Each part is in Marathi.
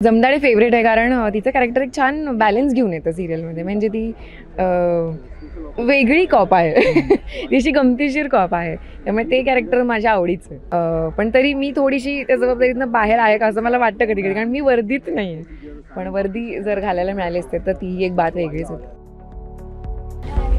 जमदाडे फेवरेट आहे कारण तिचं कॅरेक्टर एक छान बॅलन्स घेऊन येतं सिरियलमध्ये. म्हणजे ती वेगळी कॉप आहे. तिची गमतीशीर कॉप आहे, त्यामुळे ते कॅरेक्टर माझ्या आवडीचं आहे. पण तरी मी थोडीशी त्या जबाबदारीतनं बाहेर आहे का असं मला वाटतं कधी कधी, कारण मी वर्दीत नाही आहे. पण वर्दी जर घालायला मिळाली असते तर ती एक बात वेगळीच होती.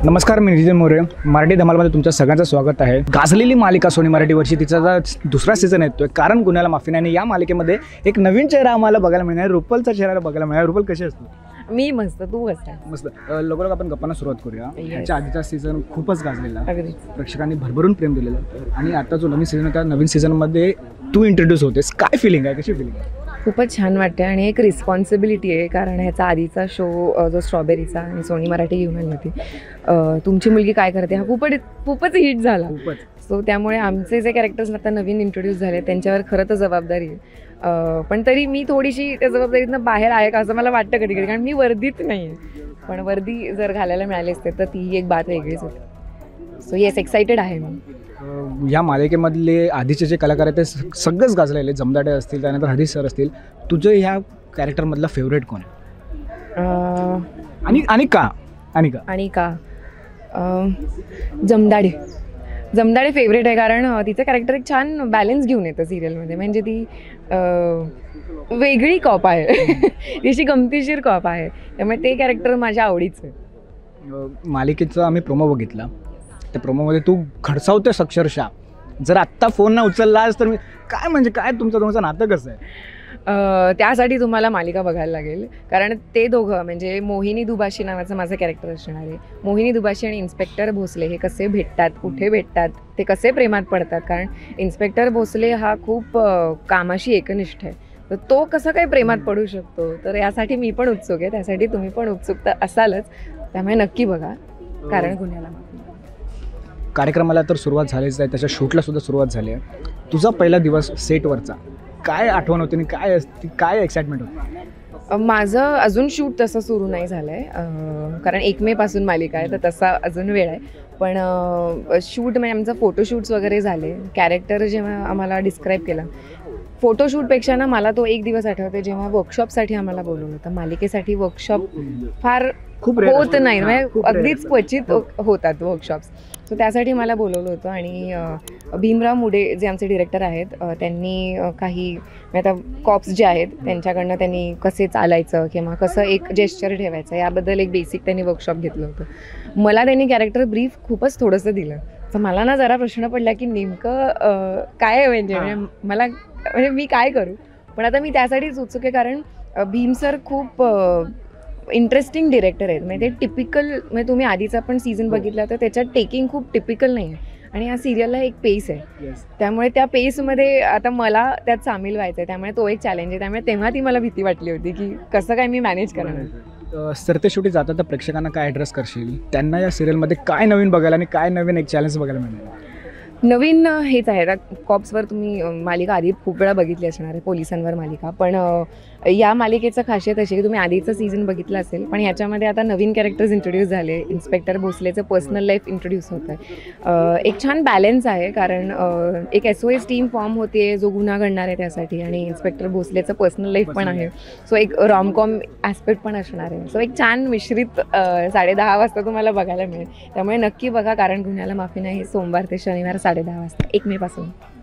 नमस्कार, मी नितीन मोरे. मराठी धमालमध्ये तुमचं सगळ्यांचं स्वागत आहे. गाजलेली मालिका सोनी मराठीवरची तिचा दुसरा सीझन येतोय, कारण गुन्ह्याला माफी नाही. आणि या मालिकेमध्ये एक नवीन चेहरा आम्हाला बघायला मिळणार, रुपलचा चेहरा बघायला मिळणार. रुपल कशी असतो? मी मस्त, तू कसा? मस्त. लोक आपण गप्पांना सुरुवात करूया. याच्या आधीचा सीझन खूपच गाजलेला, अगदी प्रेक्षकांनी भरभरून प्रेम दिलेलं. आणि आता जो नवीन सीझन होता, नवीन सीझनमध्ये तू इंट्रोड्यूस होतेस. काय फिलिंग आहे, कशी फिलिंग आहे? खूपच छान वाटते आणि एक रिस्पॉन्सिबिलिटी आहे, कारण ह्याचा आधीचा शो जो स्ट्रॉबेरीचा आणि सोनी मराठी घेऊन आली होती, तुमची मुलगी काय करते, हा खूपच हिट झाला. सो त्यामुळे आमचे जे कॅरेक्टर्स आता नवीन इंट्रोड्यूस झाले त्यांच्यावर खरं तर जबाबदारी आहे. पण तरी मी थोडीशी त्या जबाबदारीतनं बाहेर आहे का असं मला वाटतं कधी कधी, कारण मी वर्दीत नाही आहे. पण वर्दी जर घालायला मिळाली असते तर ती एक बात वेगळीच होती. सो येस, एक्सायटेड आहे मी. या मालिकेमधले आधीचे जे कलाकार आहेत ते सगळंच गाजलेले. जमदाडे असतील, त्यानंतर हरीश सर असतील. तुझं ह्या कॅरेक्टरमधला फेवरेट कोण आहे? आणि का जमदाडे फेवरेट आहे कारण तिचं कॅरेक्टर एक छान बॅलन्स घेऊन येतं सिरियलमध्ये. म्हणजे ती वेगळी कॉप आहे. तिची गमतीशीर कॉप आहे, त्यामुळे ते कॅरेक्टर माझ्या आवडीचं आहे. मालिकेचा आम्ही प्रोमो बघितला. त्या प्रोमोमध्ये तू खडसावतेस अक्षरशः. जर आत्ता फोन न उचललास तर मी काय तुमचं नातं कसं आहे? त्यासाठी तुम्हाला मालिका बघायला लागेल, कारण ते दोघं म्हणजे मोहिनी दुभाषी नावाचं माझं कॅरेक्टर असणार आहे. मोहिनी दुभाषी आणि इन्स्पेक्टर भोसले हे कसे भेटतात, कुठे भेटतात, ते कसे प्रेमात पडतात. कारण इन्स्पेक्टर भोसले हा खूप कामाशी एकनिष्ठ आहे, तर तो कसं काय प्रेमात पडू शकतो. तर यासाठी मी पण उत्सुक आहे, त्यासाठी तुम्ही पण उत्सुक असालच. त्यामुळे नक्की बघा कारण गुन्ह्याला माफी. कार्यक्रमाला तर सुरुवात झालीच आहे, त्याच्या शूटला सुद्धा सुरुवात झाली आहे. तुझा पहिला दिवस सेटवरचा काय आठवण होती आणि काय एक्साइटमेंट होती? माझं अजून शूट तसं सुरू नाही झालं आहे, कारण 1 मे पासून मालिका आहे, तर तसा अजून वेळ आहे. पण शूट म्हणजे आमचं फोटोशूट्स वगैरे झाले. कॅरेक्टर जेव्हा आम्हाला डिस्क्राईब केला, फोटोशूटपेक्षा ना मला तो एक दिवस आठवते जेव्हा वर्कशॉपसाठी आम्हाला बोलवलं होतं. मालिकेसाठी वर्कशॉप फार खूप होत नाही, म्हणजे अगदीच क्वचित होतात वर्कशॉप्स. सो त्यासाठी मला बोलवलं होतं. आणि भीमराव मुडे जे आमचे डिरेक्टर आहेत, त्यांनी काही आता कॉप्स जे आहेत त्यांच्याकडनं त्यांनी कसे चालायचं किंवा कसं एक जेस्चर ठेवायचं याबद्दल एक बेसिक त्यांनी वर्कशॉप घेतलं होतं. मला त्यांनी कॅरेक्टर ब्रीफ खूपच थोडंसं दिलं. तर मला ना जरा प्रश्न पडला की नेमकं काय आहे, म्हणजे मी काय करू. पण आता मी त्यासाठीच उत्सुक आहे, कारण भीम सर खूप इंटरेस्टिंग डिरेक्टर आहेत. म्हणजे ते टिपिकल, म्हणजे तुम्ही आधीचा पण सीझन बघितला तर त्याच्यात टेकिंग खूप टिपिकल नाही आहे. आणि या सिरियलला एक पेस आहे, त्यामुळे त्या पेसमध्ये आता मला त्यात सामील व्हायचं आहे. त्यामुळे तो एक चॅलेंज आहे. त्यामुळे तेव्हा ती मला भीती वाटली होती की कसं काय मी मॅनेज करणार. सरतेशेवटी जातात तर प्रेक्षकांना काय ॲड्रेस करशील? त्यांना या सिरियलमध्ये काय नवीन बघायला आणि काय नवीन एक चॅलेंज बघायला मिळणार? नवीन हेच आहे. आता कॉप्सवर तुम्ही मालिका आधी खूप वेळा बघितली असणार आहे, पोलिसांवर मालिका. पण या मालिकेचं खासियत अशी की तुम्ही आधीचं सीझन बघितलं असेल, पण ह्याच्यामध्ये आता नवीन कॅरेक्टर्स इंट्रोड्यूस झाले. इन्स्पेक्टर भोसलेचं पर्सनल लाईफ इंट्रोड्यूस होतं आहे. एक छान बॅलन्स आहे, कारण एक SOS टीम फॉर्म होते जो गुन्हा घडणार आहे त्यासाठी, आणि इन्स्पेक्टर भोसलेचं पर्सनल लाईफ पण आहे. सो एक रॉमकॉम ॲस्पेक्ट पण असणार आहे. सो एक छान मिश्रित 10:30 वाजता तुम्हाला बघायला मिळेल. त्यामुळे नक्की बघा कारण गुन्ह्याला माफी नाही. सोमवार ते शनिवार 10:30 वाजता 1 मे पासून.